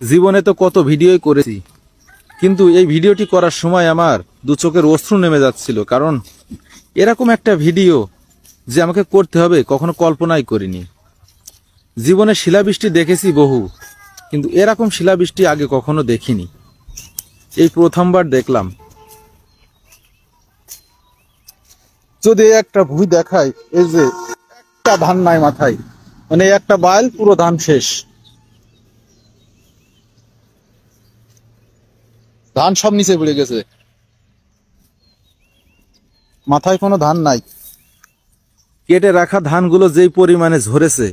জীবনে তো কত ভিডিওই করেছি, কিন্তু এই ভিডিওটি করার সময় আমার দু চোখের অশ্রু নেমে যাচ্ছিল। কারণ এরকম একটা ভিডিও যে আমাকে করতে হবে কখনো কল্পনাই করিনি। জীবনে শিলাবৃষ্টি দেখেছি বহু, কিন্তু এরকম শিলাবৃষ্টি আগে কখনো দেখিনি। এই প্রথমবার দেখলাম। যদি একটা ভুঁই দেখায়, এই যে একটা ধান নাই মাথায়, মানে একটা বাইল পুরো ধান শেষ, ধান সব নিচে পড়ে গেছে, মাথায় কোনো ধান নাই। কেটে রাখা ধানগুলো যেই পরিমাণে ঝরেছে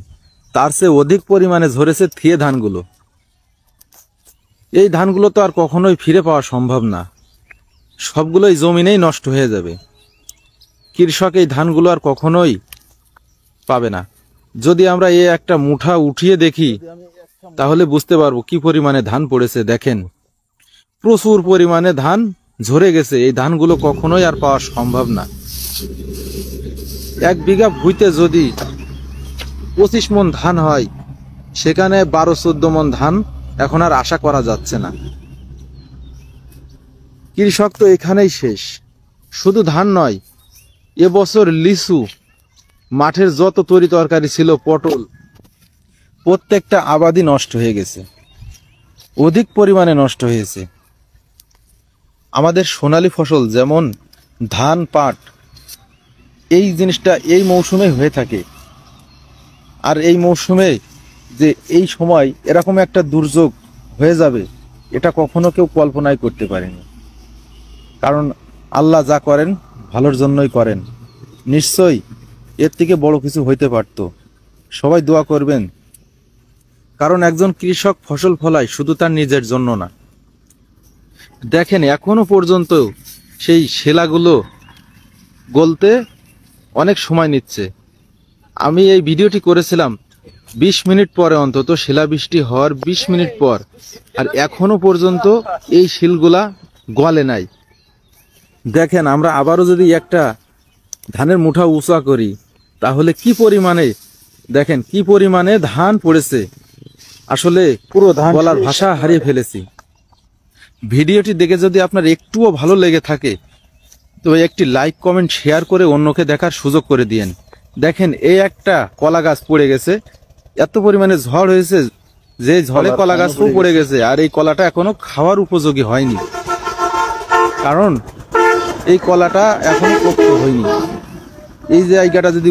তার চেয়ে অধিক পরিমাণে ঝরেছে থিয়ে ধানগুলো। এই ধানগুলো তো আর কখনোই ফিরে পাওয়া সম্ভব না, সবগুলোই জমিনেই নষ্ট হয়ে যাবে। কৃষক এই ধানগুলো আর কখনোই পাবে না। যদি আমরা এই একটা মুঠা উঠিয়ে দেখি তাহলে বুঝতে পারবো কি পরিমাণে ধান পড়েছে। দেখেন, প্রচুর পরিমাণে ধান ঝরে গেছে। এই ধানগুলো কখনোই আর পাওয়া সম্ভব না। 1 বিঘা ভুঁইতে যদি 25 মণ ধান হয়, সেখানে 12-14 মণ ধান এখন আর আশা করা যাচ্ছে না। কৃষক তো এখানেই শেষ। শুধু ধান নয়, এবছর লিচু, মাঠের যত তরি তরকারি ছিল, পটল, প্রত্যেকটা আবাদি নষ্ট হয়ে গেছে, অধিক পরিমাণে নষ্ট হয়েছে। আমাদের সোনালী ফসল যেমন ধান, পাট, এই জিনিসটা এই মৌসুমে হয়ে থাকে। আর এই মৌসুমে যে এই সময় এরকম একটা দুর্যোগ হয়ে যাবে, এটা কখনো কেউ কল্পনাই করতে পারেনি। কারণ আল্লাহ যা করেন ভালোর জন্যই করেন। নিশ্চয়ই এর থেকে বড় কিছু হইতে পারত। সবাই দোয়া করবেন, কারণ একজন কৃষক ফসল ফলায় শুধু তার নিজের জন্য না। দেখেন, এখনো পর্যন্ত সেই শেলাগুলো গলতে অনেক সময় নিচ্ছে। আমি এই ভিডিওটি করেছিলাম 20 মিনিট পরে, অন্তত শিলাবৃষ্টি হওয়ার 20 মিনিট পর, আর এখনো পর্যন্ত এই শিলগুলা গলে নাই। দেখেন, আমরা আবারও যদি একটা ধানের মুঠা উঁচা করি তাহলে কি পরিমাণে, দেখেন কি পরিমাণে ধান পড়েছে। আসলে পুরো ধান বলার ভাষা হারিয়ে ফেলেছি। ভিডিওটি দেখে যদি আপনার একটুও ভালো লেগে থাকে তো একটি লাইক, কমেন্ট, শেয়ার করে অন্যকে দেখার সুযোগ করে দিয়েন। দেখেন, এই একটা কলা গাছ পড়ে গেছে, এত পরিমাণে ঝড় হয়েছে যে ঝড়ে কলা গাছও পড়ে গেছে, আর এই কলাটা এখনো খাওয়ার উপযোগী হয়নি। কারণ এই কলাটা এখনো পোক্ত হয়নি। এই জায়গাটা যদি